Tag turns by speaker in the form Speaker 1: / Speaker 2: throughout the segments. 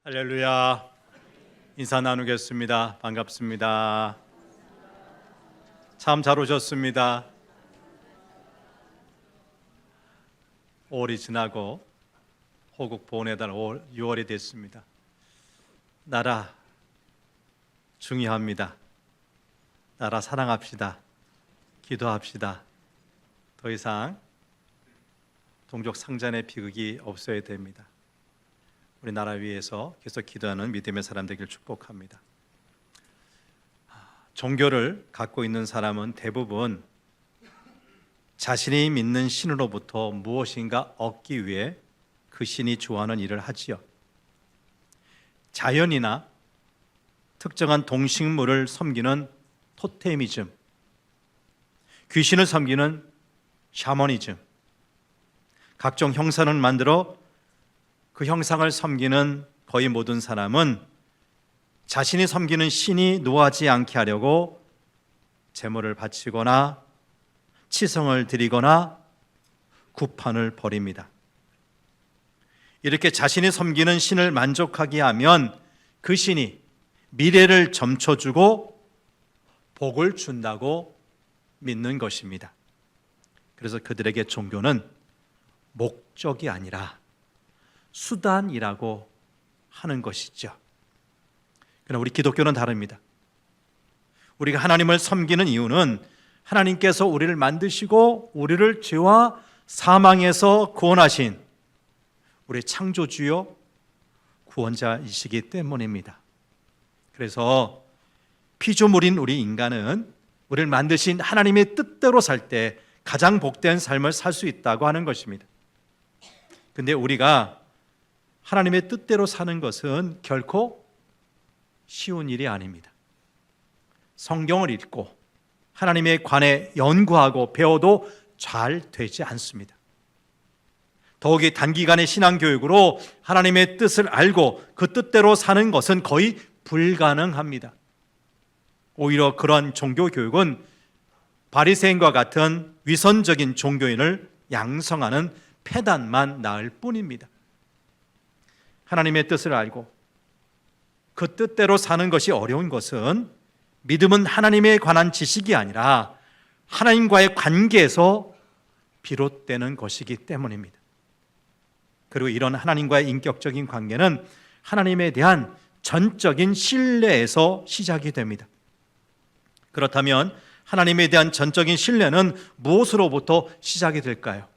Speaker 1: 할렐루야. 인사 나누겠습니다. 반갑습니다. 참 잘 오셨습니다. 5월이 지나고 호국 보훈의 달 6월이 됐습니다. 나라 중요합니다. 나라 사랑합시다. 기도합시다. 더 이상 동족 상잔의 비극이 없어야 됩니다. 우리 나라 위해서 계속 기도하는 믿음의 사람 되길 축복합니다. 종교를 갖고 있는 사람은 대부분 자신이 믿는 신으로부터 무엇인가 얻기 위해 그 신이 좋아하는 일을 하지요. 자연이나 특정한 동식물을 섬기는 토테미즘, 귀신을 섬기는 샤머니즘, 각종 형상을 만들어 그 형상을 섬기는 거의 모든 사람은 자신이 섬기는 신이 노하지 않게 하려고 제물을 바치거나 치성을 드리거나 구판을 벌입니다. 이렇게 자신이 섬기는 신을 만족하게 하면 그 신이 미래를 점쳐주고 복을 준다고 믿는 것입니다. 그래서 그들에게 종교는 목적이 아니라 수단이라고 하는 것이죠. 그러나 우리 기독교는 다릅니다. 우리가 하나님을 섬기는 이유는 하나님께서 우리를 만드시고 우리를 죄와 사망에서 구원하신 우리 창조주요 구원자이시기 때문입니다. 그래서 피조물인 우리 인간은 우리를 만드신 하나님의 뜻대로 살 때 가장 복된 삶을 살 수 있다고 하는 것입니다. 근데 우리가 하나님의 뜻대로 사는 것은 결코 쉬운 일이 아닙니다. 성경을 읽고 하나님에 관해 연구하고 배워도 잘 되지 않습니다. 더욱이 단기간의 신앙교육으로 하나님의 뜻을 알고 그 뜻대로 사는 것은 거의 불가능합니다. 오히려 그런 종교교육은 바리새인과 같은 위선적인 종교인을 양성하는 폐단만 낳을 뿐입니다. 하나님의 뜻을 알고 그 뜻대로 사는 것이 어려운 것은 믿음은 하나님에 관한 지식이 아니라 하나님과의 관계에서 비롯되는 것이기 때문입니다. 그리고 이런 하나님과의 인격적인 관계는 하나님에 대한 전적인 신뢰에서 시작이 됩니다. 그렇다면 하나님에 대한 전적인 신뢰는 무엇으로부터 시작이 될까요?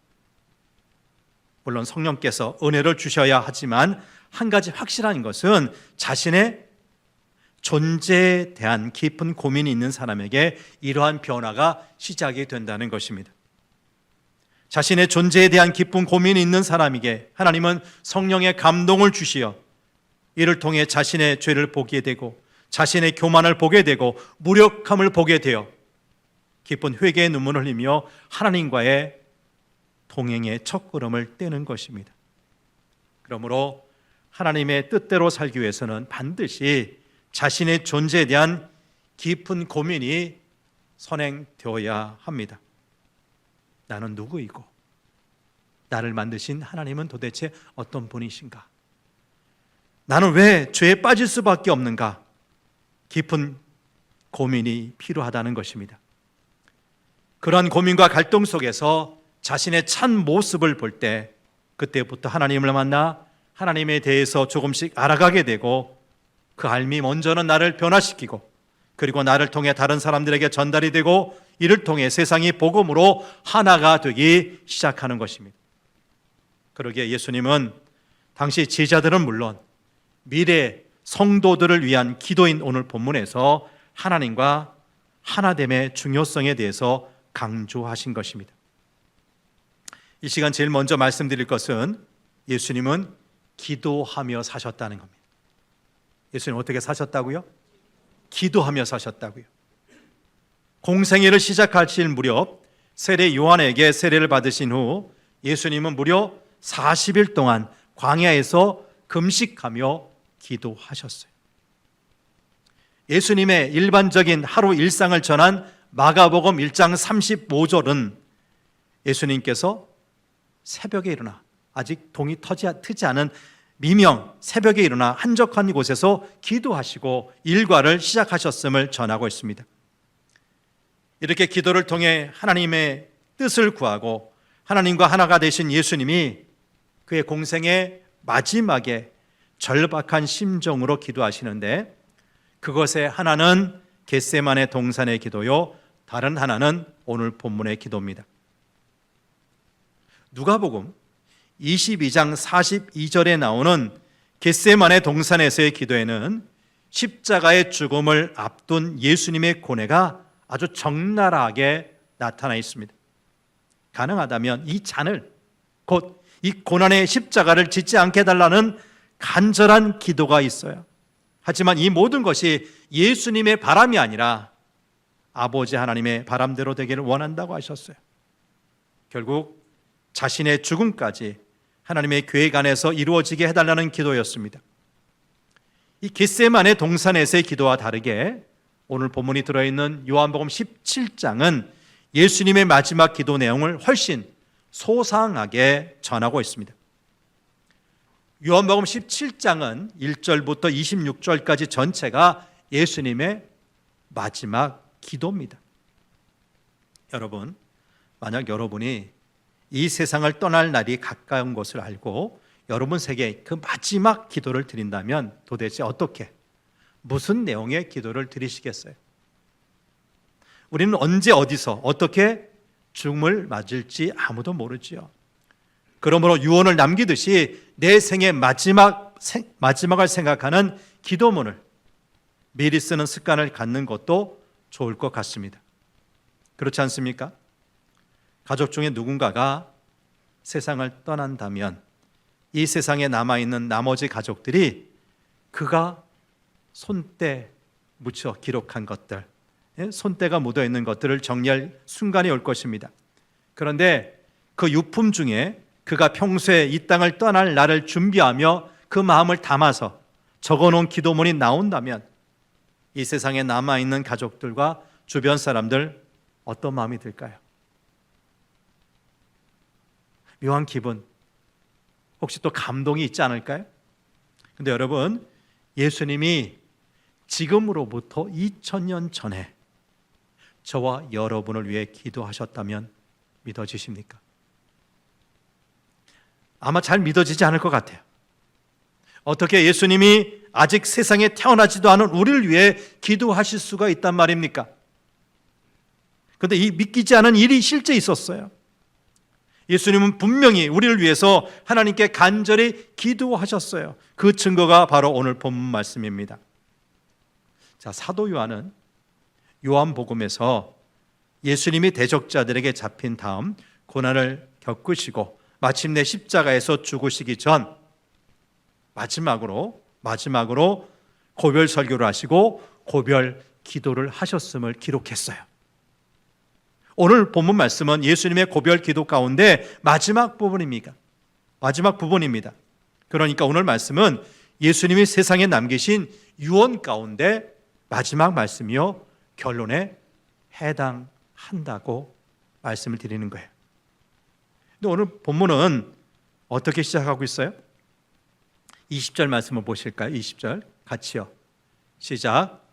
Speaker 1: 물론 성령께서 은혜를 주셔야 하지만 한 가지 확실한 것은 자신의 존재에 대한 깊은 고민이 있는 사람에게 이러한 변화가 시작이 된다는 것입니다. 자신의 존재에 대한 깊은 고민이 있는 사람에게 하나님은 성령의 감동을 주시어 이를 통해 자신의 죄를 보게 되고 자신의 교만을 보게 되고 무력함을 보게 되어 깊은 회개의 눈물을 흘리며 하나님과의 동행의 첫걸음을 떼는 것입니다. 그러므로 하나님의 뜻대로 살기 위해서는 반드시 자신의 존재에 대한 깊은 고민이 선행되어야 합니다. 나는 누구이고 나를 만드신 하나님은 도대체 어떤 분이신가? 나는 왜 죄에 빠질 수밖에 없는가? 깊은 고민이 필요하다는 것입니다. 그러한 고민과 갈등 속에서 자신의 참 모습을 볼 때 그때부터 하나님을 만나 하나님에 대해서 조금씩 알아가게 되고 그 알미 먼저는 나를 변화시키고 그리고 나를 통해 다른 사람들에게 전달이 되고 이를 통해 세상이 복음으로 하나가 되기 시작하는 것입니다. 그러기에 예수님은 당시 제자들은 물론 미래 성도들을 위한 기도인 오늘 본문에서 하나님과 하나됨의 중요성에 대해서 강조하신 것입니다. 이 시간 제일 먼저 말씀드릴 것은 예수님은 기도하며 사셨다는 겁니다. 예수님 어떻게 사셨다고요? 기도하며 사셨다고요. 공생애를 시작하실 무렵 세례 요한에게 세례를 받으신 후 예수님은 무려 40일 동안 광야에서 금식하며 기도하셨어요. 예수님의 일반적인 하루 일상을 전한 마가복음 1장 35절은 예수님께서 새벽에 일어나 아직 동이 트지 않은 미명 새벽에 일어나 한적한 곳에서 기도하시고 일과를 시작하셨음을 전하고 있습니다. 이렇게 기도를 통해 하나님의 뜻을 구하고 하나님과 하나가 되신 예수님이 그의 공생의 마지막에 절박한 심정으로 기도하시는데, 그것의 하나는 겟세마네 동산의 기도요, 다른 하나는 오늘 본문의 기도입니다. 누가복음 22장 42절에 나오는 겟세마네 동산에서의 기도에는 십자가의 죽음을 앞둔 예수님의 고뇌가 아주 적나라하게 나타나 있습니다. 가능하다면 이 잔을, 곧 이 고난의 십자가를 짓지 않게 해달라는 간절한 기도가 있어요. 하지만 이 모든 것이 예수님의 바람이 아니라 아버지 하나님의 바람대로 되기를 원한다고 하셨어요. 결국 자신의 죽음까지 하나님의 계획 안에서 이루어지게 해달라는 기도였습니다. 이 겟세마네 동산에서의 기도와 다르게 오늘 본문이 들어있는 요한복음 17장은 예수님의 마지막 기도 내용을 훨씬 소상하게 전하고 있습니다. 요한복음 17장은 1절부터 26절까지 전체가 예수님의 마지막 기도입니다. 여러분, 만약 여러분이 이 세상을 떠날 날이 가까운 것을 알고 여러분 세계에 그 마지막 기도를 드린다면 도대체 어떻게, 무슨 내용의 기도를 드리시겠어요? 우리는 언제 어디서 어떻게 죽음을 맞을지 아무도 모르지요. 그러므로 유언을 남기듯이 내 생의 마지막을 생각하는 기도문을 미리 쓰는 습관을 갖는 것도 좋을 것 같습니다. 그렇지 않습니까? 가족 중에 누군가가 세상을 떠난다면 이 세상에 남아있는 나머지 가족들이 그가 손때 묻혀 기록한 것들, 손때가 묻어있는 것들을 정리할 순간이 올 것입니다. 그런데 그 유품 중에 그가 평소에 이 땅을 떠날 날을 준비하며 그 마음을 담아서 적어놓은 기도문이 나온다면 이 세상에 남아있는 가족들과 주변 사람들 어떤 마음이 들까요? 묘한 기분, 혹시 또 감동이 있지 않을까요? 근데 여러분, 예수님이 지금으로부터 2000년 전에 저와 여러분을 위해 기도하셨다면 믿어지십니까? 아마 잘 믿어지지 않을 것 같아요. 어떻게 예수님이 아직 세상에 태어나지도 않은 우리를 위해 기도하실 수가 있단 말입니까? 그런데 이 믿기지 않은 일이 실제 있었어요. 예수님은 분명히 우리를 위해서 하나님께 간절히 기도하셨어요. 그 증거가 바로 오늘 본문 말씀입니다. 자, 사도 요한은 요한복음에서 예수님이 대적자들에게 잡힌 다음 고난을 겪으시고 마침내 십자가에서 죽으시기 전 마지막으로 고별 설교를 하시고 고별 기도를 하셨음을 기록했어요. 오늘 본문 말씀은 예수님의 고별 기도 가운데 마지막 부분입니다. 그러니까 오늘 말씀은 예수님이 세상에 남기신 유언 가운데 마지막 말씀이요, 결론에 해당한다고 말씀을 드리는 거예요. 근데 오늘 본문은 어떻게 시작하고 있어요? 20절 말씀을 보실까요? 20절 같이요. 시작.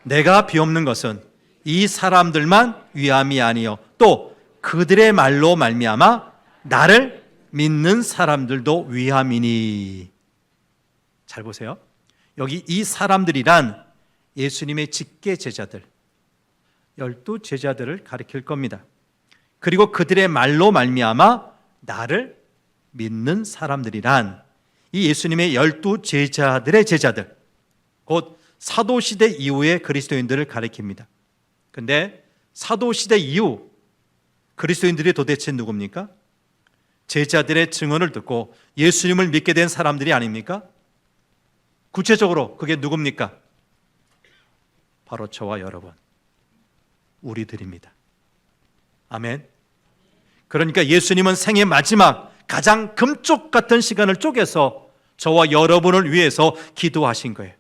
Speaker 1: 내가 비옵는 것은 이 사람들만 위함이 아니요 또 그들의 말로 말미암아 나를 믿는 사람들도 위함이니. 잘 보세요. 여기 이 사람들이란 예수님의 직계 제자들, 12제자들을 가리킬 겁니다. 그리고 그들의 말로 말미암아 나를 믿는 사람들이란 이 예수님의 12제자들의 제자들, 곧 사도시대 이후의 그리스도인들을 가리킵니다. 근데 사도시대 이후 그리스도인들이 도대체 누굽니까? 제자들의 증언을 듣고 예수님을 믿게 된 사람들이 아닙니까? 구체적으로 그게 누굽니까? 바로 저와 여러분, 우리들입니다. 아멘. 그러니까 예수님은 생의 마지막 가장 금쪽 같은 시간을 쪼개서 저와 여러분을 위해서 기도하신 거예요.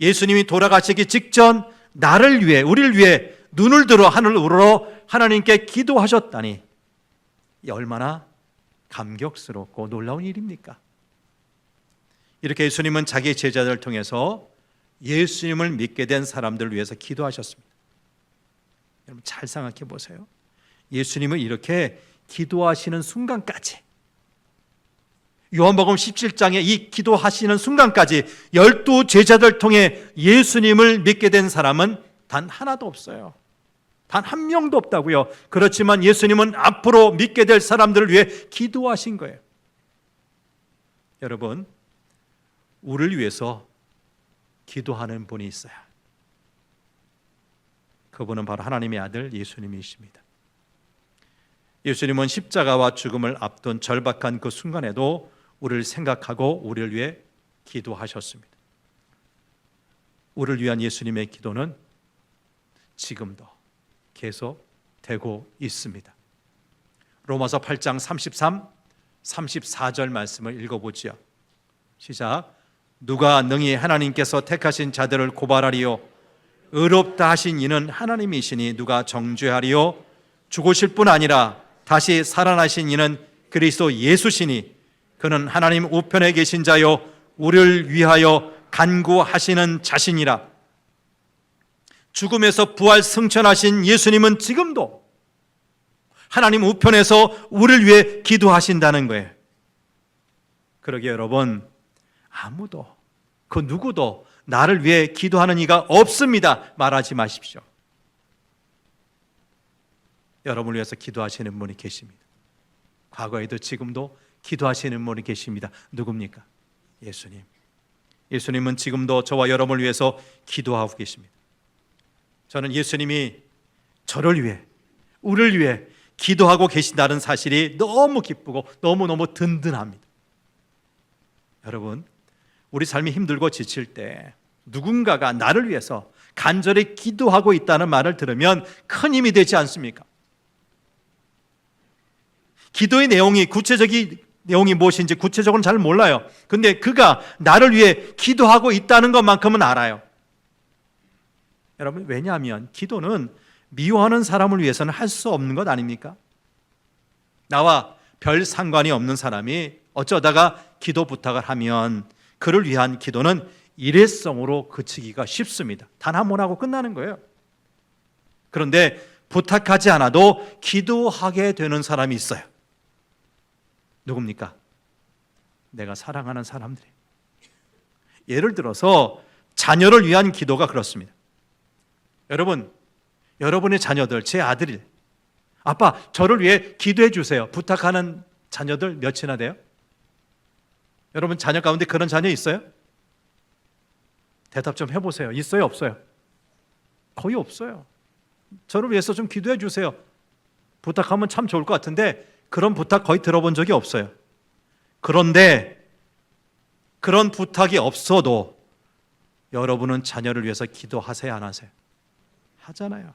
Speaker 1: 예수님이 돌아가시기 직전 나를 위해, 우리를 위해 눈을 들어 하늘을 우러러 하나님께 기도하셨다니, 이 얼마나 감격스럽고 놀라운 일입니까? 이렇게 예수님은 자기 제자들을 통해서 예수님을 믿게 된 사람들을 위해서 기도하셨습니다. 여러분 잘 생각해 보세요. 예수님은 이렇게 기도하시는 순간까지, 요한복음 17장에 이 기도하시는 순간까지 12 제자들 통해 예수님을 믿게 된 사람은 단 하나도 없어요. 단 한 명도 없다고요. 그렇지만 예수님은 앞으로 믿게 될 사람들을 위해 기도하신 거예요. 여러분, 우리를 위해서 기도하는 분이 있어요. 그분은 바로 하나님의 아들 예수님이십니다. 예수님은 십자가와 죽음을 앞둔 절박한 그 순간에도 우리를 생각하고 우리를 위해 기도하셨습니다. 우리를 위한 예수님의 기도는 지금도 계속 되고 있습니다. 로마서 8장 33, 34절 말씀을 읽어보지요. 시작. 누가 능히 하나님께서 택하신 자들을 고발하리요? 의롭다 하신 이는 하나님이시니 누가 정죄하리요? 죽으실 뿐 아니라 다시 살아나신 이는 그리스도 예수시니 그는 하나님 우편에 계신 자요 우리를 위하여 간구하시는 자신이라. 죽음에서 부활 승천하신 예수님은 지금도 하나님 우편에서 우리를 위해 기도하신다는 거예요. 그러기에 여러분, 아무도, 그 누구도 나를 위해 기도하는 이가 없습니다 말하지 마십시오. 여러분을 위해서 기도하시는 분이 계십니다. 과거에도 지금도 기도하시는 분이 계십니다. 누굽니까? 예수님. 예수님은 지금도 저와 여러분을 위해서 기도하고 계십니다. 저는 예수님이 저를 위해, 우리를 위해 기도하고 계신다는 사실이 너무 기쁘고 너무너무 든든합니다. 여러분, 우리 삶이 힘들고 지칠 때 누군가가 나를 위해서 간절히 기도하고 있다는 말을 들으면 큰 힘이 되지 않습니까? 기도의 내용이, 구체적인 내용이 무엇인지 구체적으로는 잘 몰라요. 근데 그가 나를 위해 기도하고 있다는 것만큼은 알아요. 여러분, 왜냐하면 기도는 미워하는 사람을 위해서는 할 수 없는 것 아닙니까? 나와 별 상관이 없는 사람이 어쩌다가 기도 부탁을 하면 그를 위한 기도는 일회성으로 그치기가 쉽습니다. 단 한 번 하고 끝나는 거예요. 그런데 부탁하지 않아도 기도하게 되는 사람이 있어요. 누굽니까? 내가 사랑하는 사람들이. 예를 들어서 자녀를 위한 기도가 그렇습니다. 여러분, 여러분의 자녀들, 제 아들이 아빠, 저를 위해 기도해 주세요 부탁하는 자녀들 몇이나 돼요? 여러분 자녀 가운데 그런 자녀 있어요? 대답 좀 해보세요. 있어요, 없어요? 거의 없어요. 저를 위해서 좀 기도해 주세요 부탁하면 참 좋을 것 같은데 그런 부탁 거의 들어본 적이 없어요. 그런데 그런 부탁이 없어도 여러분은 자녀를 위해서 기도하세요, 안 하세요? 하잖아요.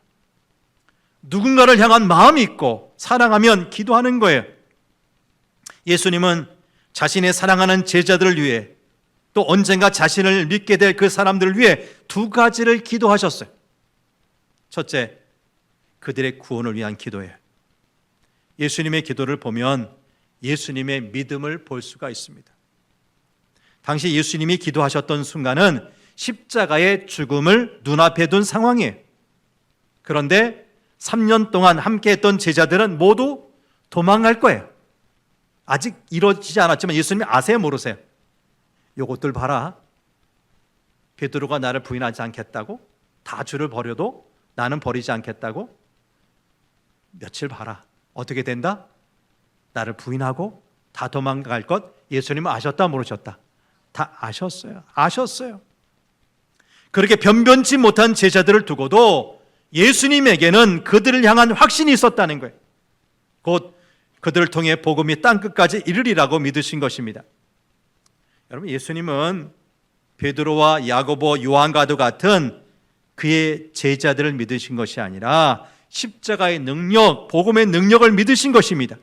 Speaker 1: 누군가를 향한 마음이 있고 사랑하면 기도하는 거예요. 예수님은 자신의 사랑하는 제자들을 위해 또 언젠가 자신을 믿게 될 그 사람들을 위해 두 가지를 기도하셨어요. 첫째, 그들의 구원을 위한 기도예요. 예수님의 기도를 보면 예수님의 믿음을 볼 수가 있습니다. 당시 예수님이 기도하셨던 순간은 십자가의 죽음을 눈앞에 둔 상황이에요. 그런데 3년 동안 함께했던 제자들은 모두 도망갈 거예요. 아직 이루어지지 않았지만 예수님이 아세요, 모르세요? 요것들 봐라. 베드로가 나를 부인하지 않겠다고? 다 주를 버려도 나는 버리지 않겠다고? 며칠 봐라. 어떻게 된다? 나를 부인하고 다 도망갈 것 예수님은 아셨다, 모르셨다? 다 아셨어요. 아셨어요. 그렇게 변변치 못한 제자들을 두고도 예수님에게는 그들을 향한 확신이 있었다는 거예요. 곧 그들을 통해 복음이 땅끝까지 이르리라고 믿으신 것입니다. 여러분, 예수님은 베드로와 야고보, 요한과도 같은 그의 제자들을 믿으신 것이 아니라 십자가의 능력, 복음의 능력을 믿으신 것입니다.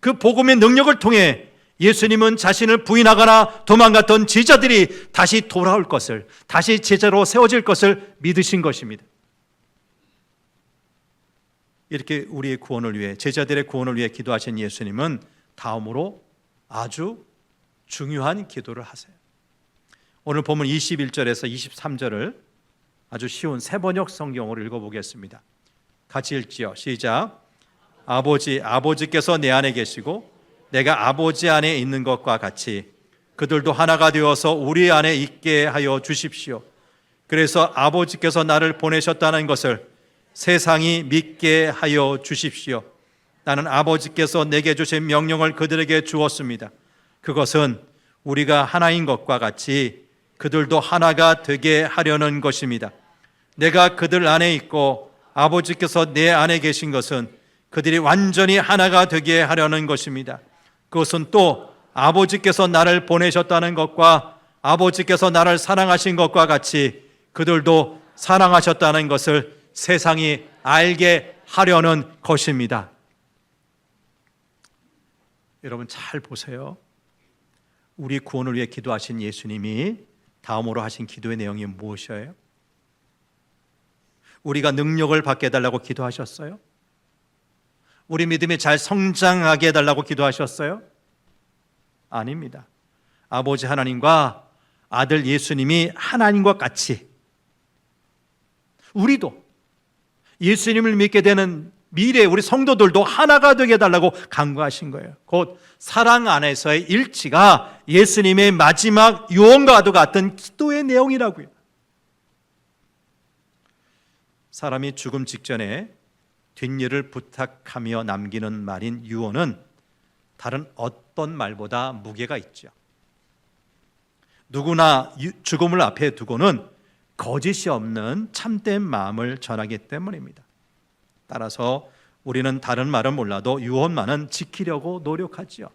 Speaker 1: 그 복음의 능력을 통해 예수님은 자신을 부인하거나 도망갔던 제자들이 다시 돌아올 것을, 다시 제자로 세워질 것을 믿으신 것입니다. 이렇게 우리의 구원을 위해, 제자들의 구원을 위해 기도하신 예수님은 다음으로 아주 중요한 기도를 하세요. 오늘 본문 21절에서 23절을 아주 쉬운 세번역 성경으로 읽어보겠습니다. 같이 읽지요. 시작. 아버지께서 내 안에 계시고 내가 아버지 안에 있는 것과 같이 그들도 하나가 되어서 우리 안에 있게 하여 주십시오. 그래서 아버지께서 나를 보내셨다는 것을 세상이 믿게 하여 주십시오. 나는 아버지께서 내게 주신 명령을 그들에게 주었습니다. 그것은 우리가 하나인 것과 같이 그들도 하나가 되게 하려는 것입니다. 내가 그들 안에 있고 아버지께서 내 안에 계신 것은 그들이 완전히 하나가 되게 하려는 것입니다. 그것은 또 아버지께서 나를 보내셨다는 것과 아버지께서 나를 사랑하신 것과 같이 그들도 사랑하셨다는 것을 세상이 알게 하려는 것입니다. 여러분 잘 보세요. 우리 구원을 위해 기도하신 예수님이 다음으로 하신 기도의 내용이 무엇이에요? 우리가 능력을 받게 해달라고 기도하셨어요? 우리 믿음이 잘 성장하게 해달라고 기도하셨어요? 아닙니다. 아버지 하나님과 아들 예수님이 하나님과 같이 우리도 예수님을 믿게 되는 미래 우리 성도들도 하나가 되게 해달라고 간구하신 거예요. 곧 사랑 안에서의 일치가 예수님의 마지막 유언과도 같은 기도의 내용이라고요. 사람이 죽음 직전에 뒷일을 부탁하며 남기는 말인 유언은 다른 어떤 말보다 무게가 있죠. 누구나 죽음을 앞에 두고는 거짓이 없는 참된 마음을 전하기 때문입니다. 따라서 우리는 다른 말은 몰라도 유언만은 지키려고 노력하지요.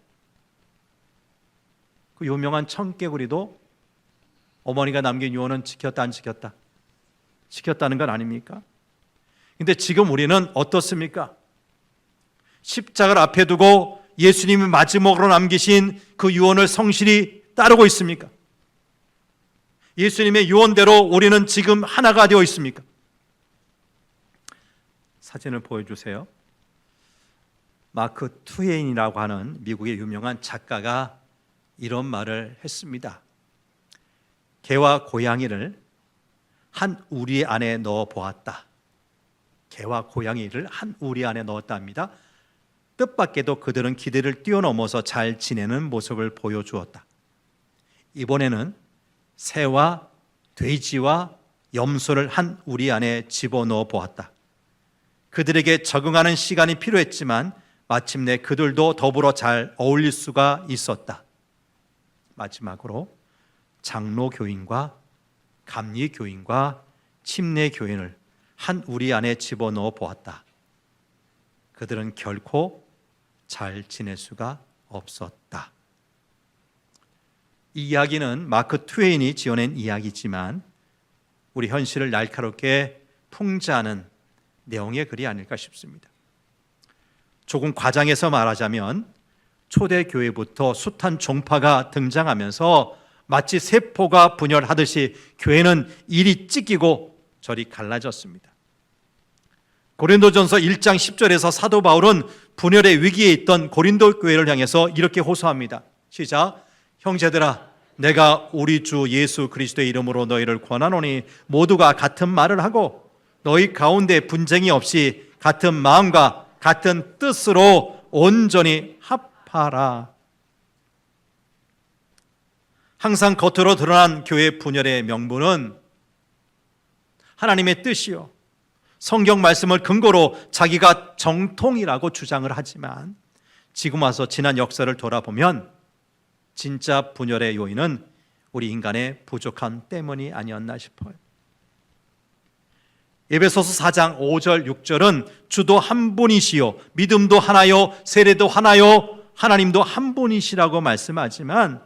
Speaker 1: 그 유명한 청개구리도 어머니가 남긴 유언은 지켰다 안 지켰다? 지켰다는 건 아닙니까? 근데 지금 우리는 어떻습니까? 십자가를 앞에 두고 예수님이 마지막으로 남기신 그 유언을 성실히 따르고 있습니까? 예수님의 유언대로 우리는 지금 하나가 되어 있습니까? 사진을 보여주세요. 마크 트웨인이라고 하는 미국의 유명한 작가가 이런 말을 했습니다. 개와 고양이를 한 우리 안에 넣어 보았다. 개와 고양이를 한 우리 안에 넣었답니다. 뜻밖에도 그들은 기대를 뛰어넘어서 잘 지내는 모습을 보여주었다. 이번에는 새와 돼지와 염소를 한 우리 안에 집어넣어 보았다. 그들에게 적응하는 시간이 필요했지만 마침내 그들도 더불어 잘 어울릴 수가 있었다. 마지막으로 장로교인과 감리교인과 침례교인을 한 우리 안에 집어넣어 보았다. 그들은 결코 잘 지낼 수가 없었다. 이 이야기는 마크 트웨인이 지어낸 이야기지만 우리 현실을 날카롭게 풍자하는 내용의 글이 아닐까 싶습니다. 조금 과장해서 말하자면 초대교회부터 숱한 종파가 등장하면서 마치 세포가 분열하듯이 교회는 이리 찢기고 저리 갈라졌습니다. 고린도전서 1장 10절에서 사도 바울은 분열의 위기에 있던 고린도 교회를 향해서 이렇게 호소합니다. 시작. 형제들아, 내가 우리 주 예수 그리스도의 이름으로 너희를 권하노니 모두가 같은 말을 하고 너희 가운데 분쟁이 없이 같은 마음과 같은 뜻으로 온전히 합하라. 항상 겉으로 드러난 교회 분열의 명분은 하나님의 뜻이요, 성경 말씀을 근거로 자기가 정통이라고 주장을 하지만 지금 와서 지난 역사를 돌아보면 진짜 분열의 요인은 우리 인간의 부족함 때문이 아니었나 싶어요. 에베소서 4장 5절 6절은 주도 한 분이시요 믿음도 하나요 세례도 하나요 하나님도 한 분이시라고 말씀하지만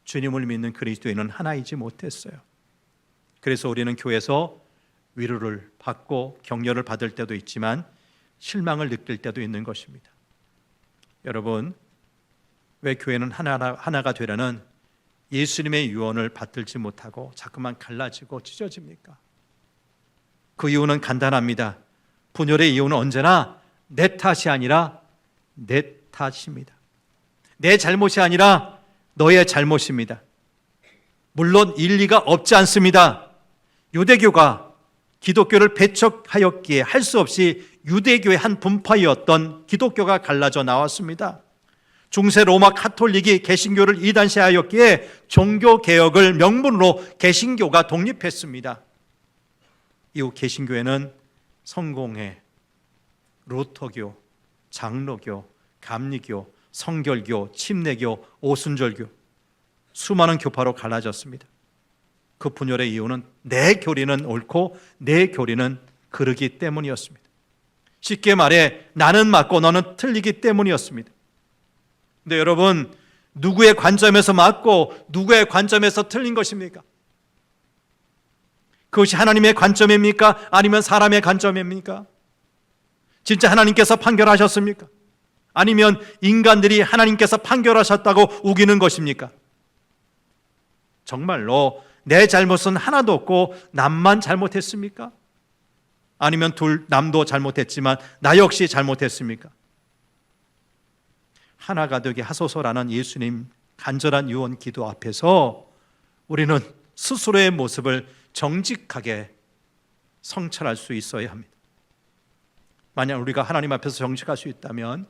Speaker 1: 주님을 믿는 그리스도인은 하나이지 못했어요. 그래서 우리는 교회에서 위로를 받고 격려를 받을 때도 있지만 실망을 느낄 때도 있는 것입니다. 여러분, 왜 교회는 하나가 되려는 예수님의 유언을 받들지 못하고 자꾸만 갈라지고 찢어집니까? 그 이유는 간단합니다. 분열의 이유는 언제나 내 탓이 아니라 내 탓입니다. 내 잘못이 아니라 너의 잘못입니다. 물론 일리가 없지 않습니다. 유대교가 기독교를 배척하였기에 할 수 없이 유대교의 한 분파였던 기독교가 갈라져 나왔습니다. 중세 로마 카톨릭이 개신교를 이단시하였기에 종교개혁을 명분으로 개신교가 독립했습니다. 이후 개신교에는 성공회, 루터교, 장로교, 감리교, 성결교, 침례교, 오순절교, 수많은 교파로 갈라졌습니다. 그 분열의 이유는 내 교리는 옳고 내 교리는 그르기 때문이었습니다. 쉽게 말해 나는 맞고 너는 틀리기 때문이었습니다. 근데 여러분, 누구의 관점에서 맞고 누구의 관점에서 틀린 것입니까? 그것이 하나님의 관점입니까? 아니면 사람의 관점입니까? 진짜 하나님께서 판결하셨습니까? 아니면 인간들이 하나님께서 판결하셨다고 우기는 것입니까? 정말로 내 잘못은 하나도 없고 남만 잘못했습니까? 아니면 남도 잘못했지만 나 역시 잘못했습니까? 하나가 되게 하소서라는 예수님 간절한 유언 기도 앞에서 우리는 스스로의 모습을 정직하게 성찰할 수 있어야 합니다. 만약 우리가 하나님 앞에서 정직할 수 있다면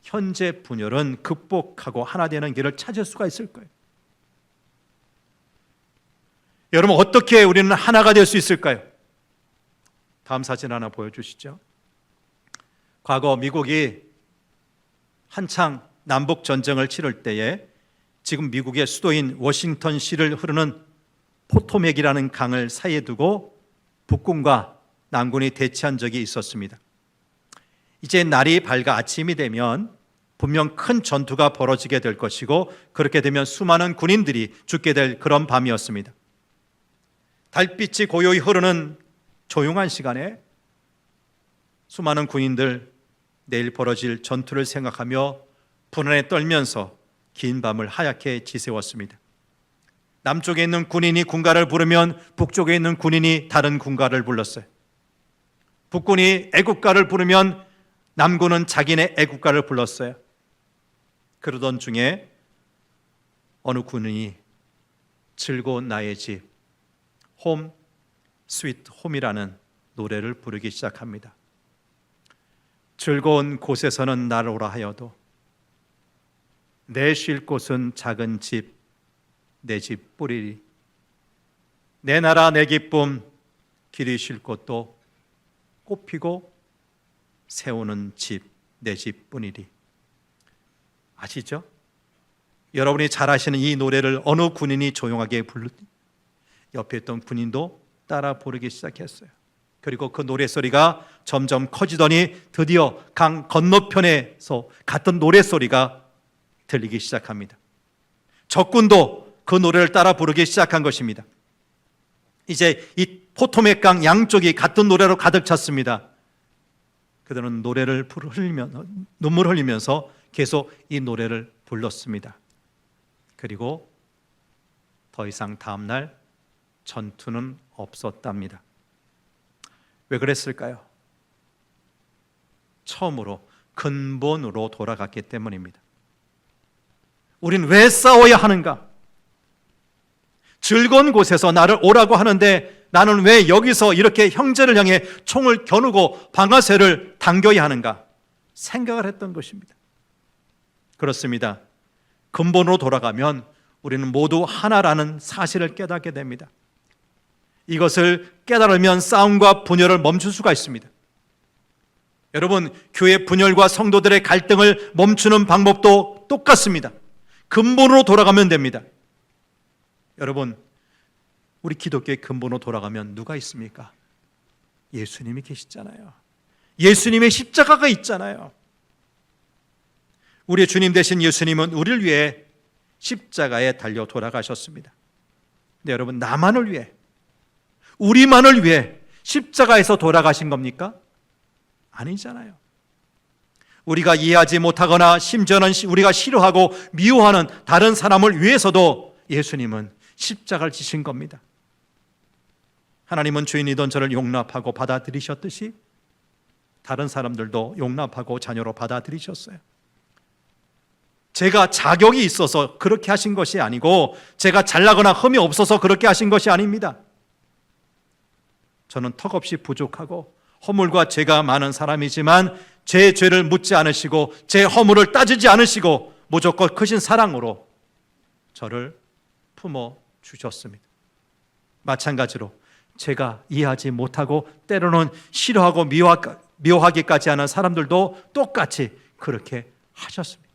Speaker 1: 현재 분열은 극복하고 하나 되는 길을 찾을 수가 있을 거예요. 여러분, 어떻게 우리는 하나가 될 수 있을까요? 다음 사진 하나 보여주시죠. 과거 미국이 한창 남북 전쟁을 치를 때에 지금 미국의 수도인 워싱턴시를 흐르는 포토맥이라는 강을 사이에 두고 북군과 남군이 대치한 적이 있었습니다. 이제 날이 밝아 아침이 되면 분명 큰 전투가 벌어지게 될 것이고, 그렇게 되면 수많은 군인들이 죽게 될 그런 밤이었습니다. 달빛이 고요히 흐르는 조용한 시간에 수많은 군인들 내일 벌어질 전투를 생각하며 불안에 떨면서 긴 밤을 하얗게 지새웠습니다. 남쪽에 있는 군인이 군가를 부르면 북쪽에 있는 군인이 다른 군가를 불렀어요. 북군이 애국가를 부르면 남군은 자기네 애국가를 불렀어요. 그러던 중에 어느 군인이 즐거운 나의 집, 홈 스위트 홈이라는 노래를 부르기 시작합니다. 즐거운 곳에서는 날 오라 하여도 내 쉴 곳은 작은 집, 내 집 뿌리리. 내 나라 내 기쁨, 길이 쉴 곳도 꽃피고 세우는 집, 내 집뿐이리. 아시죠? 여러분이 잘 아시는 이 노래를 어느 군인이 조용하게 부르니 옆에 있던 군인도 따라 부르기 시작했어요. 그리고 그 노래소리가 점점 커지더니 드디어 강 건너편에서 같은 노래소리가 들리기 시작합니다. 적군도 그 노래를 따라 부르기 시작한 것입니다. 이제 이 포토맥 강 양쪽이 같은 노래로 가득 찼습니다. 그들은 노래를 눈물 흘리면서 계속 이 노래를 불렀습니다. 그리고 더 이상 다음 날 전투는 없었답니다. 왜 그랬을까요? 처음으로 근본으로 돌아갔기 때문입니다. 우린 왜 싸워야 하는가? 즐거운 곳에서 나를 오라고 하는데 나는 왜 여기서 이렇게 형제를 향해 총을 겨누고 방아쇠를 당겨야 하는가? 생각을 했던 것입니다. 그렇습니다. 근본으로 돌아가면 우리는 모두 하나라는 사실을 깨닫게 됩니다. 이것을 깨달으면 싸움과 분열을 멈출 수가 있습니다. 여러분, 교회 분열과 성도들의 갈등을 멈추는 방법도 똑같습니다. 근본으로 돌아가면 됩니다. 여러분, 우리 기독교의 근본으로 돌아가면 누가 있습니까? 예수님이 계시잖아요. 예수님의 십자가가 있잖아요. 우리의 주님 되신 예수님은 우리를 위해 십자가에 달려 돌아가셨습니다. 근데 여러분, 나만을 위해, 우리만을 위해 십자가에서 돌아가신 겁니까? 아니잖아요. 우리가 이해하지 못하거나 심지어는 우리가 싫어하고 미워하는 다른 사람을 위해서도 예수님은 십자가를 지신 겁니다. 하나님은 죄인이던 저를 용납하고 받아들이셨듯이 다른 사람들도 용납하고 자녀로 받아들이셨어요. 제가 자격이 있어서 그렇게 하신 것이 아니고 제가 잘나거나 흠이 없어서 그렇게 하신 것이 아닙니다. 저는 턱없이 부족하고 허물과 죄가 많은 사람이지만 제 죄를 묻지 않으시고 제 허물을 따지지 않으시고 무조건 크신 사랑으로 저를 품어 주셨습니다. 마찬가지로 제가 이해하지 못하고 때로는 싫어하고 미워하기까지 하는 사람들도 똑같이 그렇게 하셨습니다.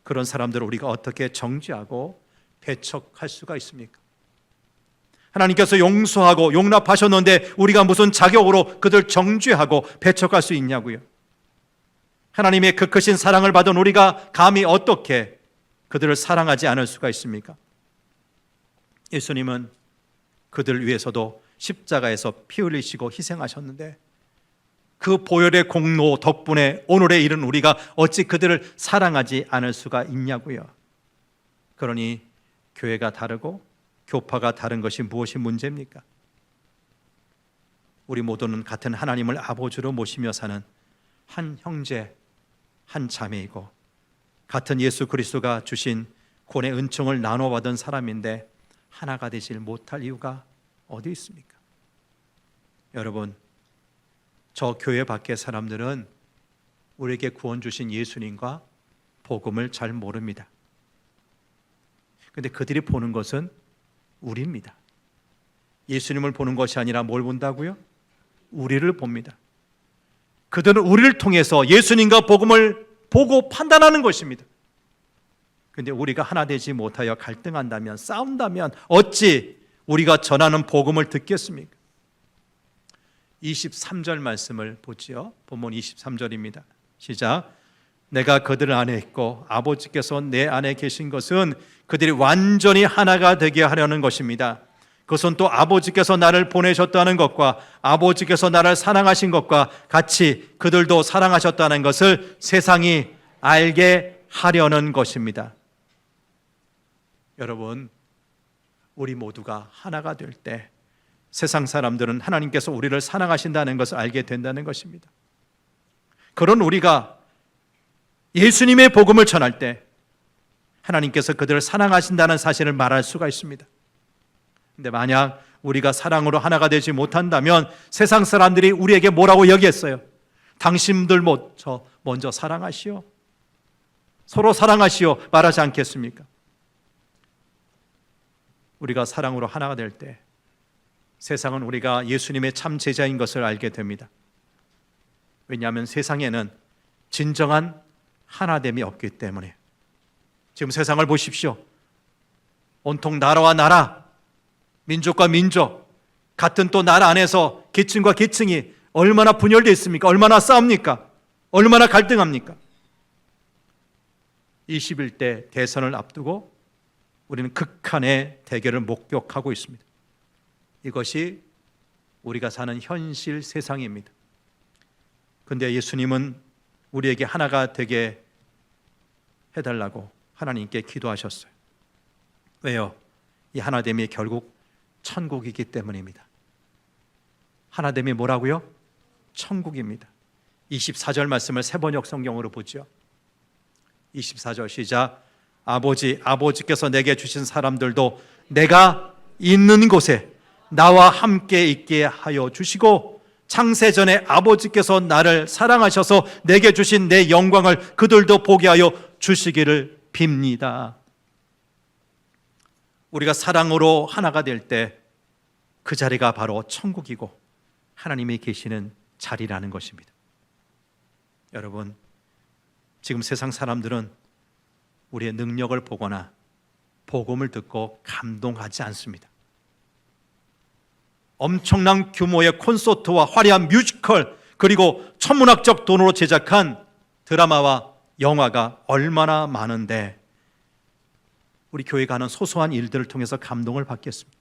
Speaker 1: 그런 사람들을 우리가 어떻게 정죄하고 배척할 수가 있습니까? 하나님께서 용서하고 용납하셨는데 우리가 무슨 자격으로 그들 정죄하고 배척할 수 있냐고요? 하나님의 그 크신 사랑을 받은 우리가 감히 어떻게 그들을 사랑하지 않을 수가 있습니까? 예수님은 그들 위해서도 십자가에서 피 흘리시고 희생하셨는데 그 보혈의 공로 덕분에 오늘에 이른 우리가 어찌 그들을 사랑하지 않을 수가 있냐고요? 그러니 교회가 다르고 교파가 다른 것이 무엇이 문제입니까? 우리 모두는 같은 하나님을 아버지로 모시며 사는 한 형제, 한 자매이고 같은 예수 그리스도가 주신 구원의 은총을 나눠받은 사람인데 하나가 되질 못할 이유가 어디 있습니까? 여러분, 저 교회 밖의 사람들은 우리에게 구원 주신 예수님과 복음을 잘 모릅니다. 그런데 그들이 보는 것은 우리입니다. 예수님을 보는 것이 아니라 뭘 본다고요? 우리를 봅니다. 그들은 우리를 통해서 예수님과 복음을 보고 판단하는 것입니다. 그런데 우리가 하나 되지 못하여 갈등한다면, 싸운다면 어찌 우리가 전하는 복음을 듣겠습니까? 23절 말씀을 보지요. 본문 23절입니다. 시작. 내가 그들 안에 있고 아버지께서 내 안에 계신 것은 그들이 완전히 하나가 되게 하려는 것입니다. 그것은 또 아버지께서 나를 보내셨다는 것과 아버지께서 나를 사랑하신 것과 같이 그들도 사랑하셨다는 것을 세상이 알게 하려는 것입니다. 여러분, 우리 모두가 하나가 될 때 세상 사람들은 하나님께서 우리를 사랑하신다는 것을 알게 된다는 것입니다. 그런 우리가 예수님의 복음을 전할 때 하나님께서 그들을 사랑하신다는 사실을 말할 수가 있습니다. 그런데 만약 우리가 사랑으로 하나가 되지 못한다면 세상 사람들이 우리에게 뭐라고 여기겠어요? 당신들 먼저 사랑하시오, 서로 사랑하시오 말하지 않겠습니까? 우리가 사랑으로 하나가 될 때 세상은 우리가 예수님의 참 제자인 것을 알게 됩니다. 왜냐하면 세상에는 진정한 하나됨이 없기 때문에. 지금 세상을 보십시오. 온통 나라와 나라, 민족과 민족, 같은 또 나라 안에서 계층과 계층이 얼마나 분열되어 있습니까? 얼마나 싸웁니까? 얼마나 갈등합니까? 21대 대선을 앞두고 우리는 극한의 대결을 목격하고 있습니다. 이것이 우리가 사는 현실 세상입니다. 그런데 예수님은 우리에게 하나가 되게 해달라고 하나님께 기도하셨어요. 왜요? 이 하나됨이 결국 천국이기 때문입니다. 하나됨이 뭐라고요? 천국입니다. 24절 말씀을 세번역 성경으로 보죠. 24절 시작. 아버지께서 내게 주신 사람들도 내가 있는 곳에 나와 함께 있게 하여 주시고 창세전에 아버지께서 나를 사랑하셔서 내게 주신 내 영광을 그들도 보게 하여 주시기를 빕니다. 우리가 사랑으로 하나가 될 때 그 자리가 바로 천국이고 하나님이 계시는 자리라는 것입니다. 여러분, 지금 세상 사람들은 우리의 능력을 보거나 복음을 듣고 감동하지 않습니다. 엄청난 규모의 콘서트와 화려한 뮤지컬, 그리고 천문학적 돈으로 제작한 드라마와 영화가 얼마나 많은데 우리 교회가 하는 소소한 일들을 통해서 감동을 받겠습니다.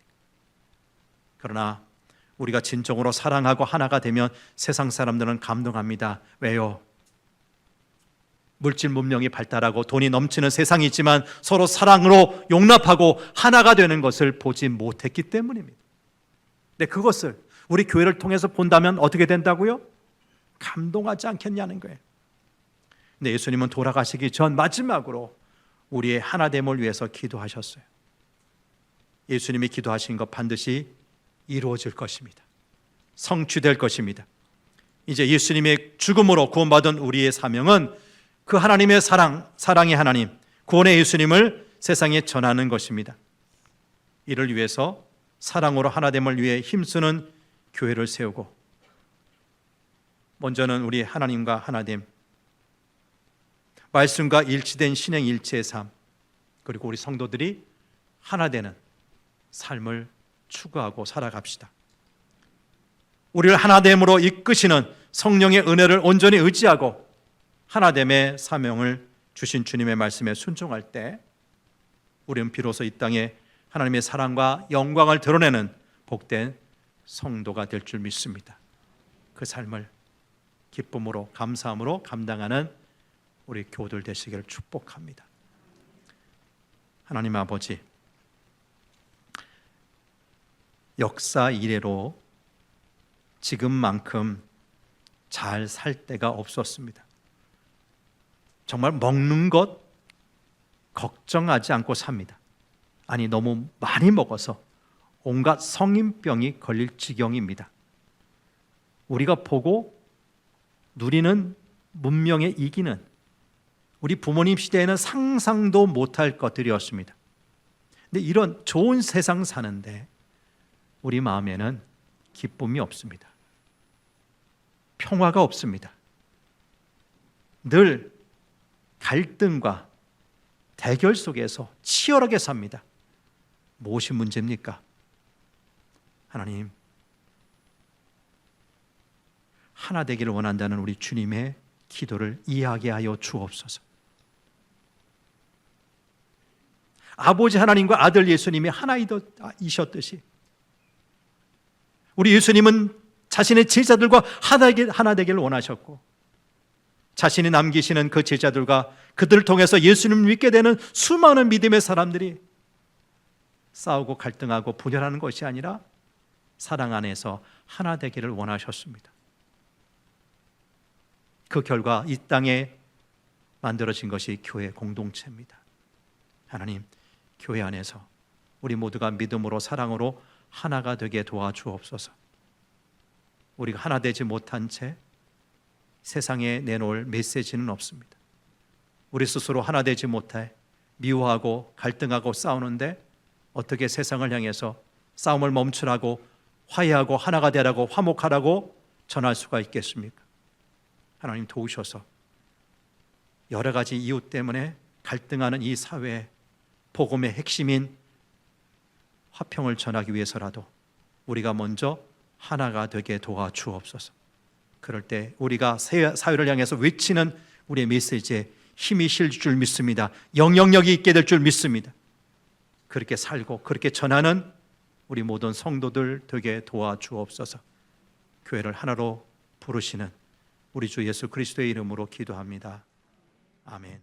Speaker 1: 그러나 우리가 진정으로 사랑하고 하나가 되면 세상 사람들은 감동합니다. 왜요? 물질 문명이 발달하고 돈이 넘치는 세상이 있지만 서로 사랑으로 용납하고 하나가 되는 것을 보지 못했기 때문입니다. 근데 그것을 우리 교회를 통해서 본다면 어떻게 된다고요? 감동하지 않겠냐는 거예요. 근데 예수님은 돌아가시기 전 마지막으로 우리의 하나됨을 위해서 기도하셨어요. 예수님이 기도하신 것 반드시 이루어질 것입니다. 성취될 것입니다. 이제 예수님의 죽음으로 구원받은 우리의 사명은 그 하나님의 사랑의 하나님, 구원의 예수님을 세상에 전하는 것입니다. 이를 위해서 사랑으로 하나됨을 위해 힘쓰는 교회를 세우고, 먼저는 우리 하나님과 하나됨, 말씀과 일치된 신행 일체의 삶, 그리고 우리 성도들이 하나 되는 삶을 추구하고 살아갑시다. 우리를 하나됨으로 이끄시는 성령의 은혜를 온전히 의지하고 하나됨의 사명을 주신 주님의 말씀에 순종할 때 우리는 비로소 이 땅에 하나님의 사랑과 영광을 드러내는 복된 성도가 될 줄 믿습니다. 그 삶을 기쁨으로 감사함으로 감당하는 우리 교우들 되시기를 축복합니다. 하나님 아버지, 역사 이래로 지금만큼 잘 살 때가 없었습니다. 정말 먹는 것 걱정하지 않고 삽니다. 아니, 너무 많이 먹어서 온갖 성인병이 걸릴 지경입니다. 우리가 보고 누리는 문명에 이기는 우리 부모님 시대에는 상상도 못할 것들이었습니다. 근데 이런 좋은 세상 사는데 우리 마음에는 기쁨이 없습니다. 평화가 없습니다. 늘 갈등과 대결 속에서 치열하게 삽니다. 무엇이 문제입니까? 하나님, 하나 되기를 원한다는 우리 주님의 기도를 이해하게 하여 주옵소서. 아버지 하나님과 아들 예수님이 하나이셨듯이 우리 예수님은 자신의 제자들과 하나 되기를 원하셨고, 자신이 남기시는 그 제자들과 그들을 통해서 예수님을 믿게 되는 수많은 믿음의 사람들이 싸우고 갈등하고 분열하는 것이 아니라 사랑 안에서 하나 되기를 원하셨습니다. 그 결과 이 땅에 만들어진 것이 교회 공동체입니다. 하나님, 교회 안에서 우리 모두가 믿음으로 사랑으로 하나가 되게 도와주옵소서. 우리가 하나 되지 못한 채 세상에 내놓을 메시지는 없습니다. 우리 스스로 하나 되지 못해 미워하고 갈등하고 싸우는데 어떻게 세상을 향해서 싸움을 멈추라고, 화해하고 하나가 되라고, 화목하라고 전할 수가 있겠습니까? 하나님 도우셔서 여러 가지 이유 때문에 갈등하는 이 사회에 복음의 핵심인 화평을 전하기 위해서라도 우리가 먼저 하나가 되게 도와주옵소서. 그럴 때 우리가 사회를 향해서 외치는 우리의 메시지에 힘이 실 줄 믿습니다. 영향력이 있게 될 줄 믿습니다. 그렇게 살고 그렇게 전하는 우리 모든 성도들 되게 도와주옵소서. 교회를 하나로 부르시는 우리 주 예수 그리스도의 이름으로 기도합니다. 아멘.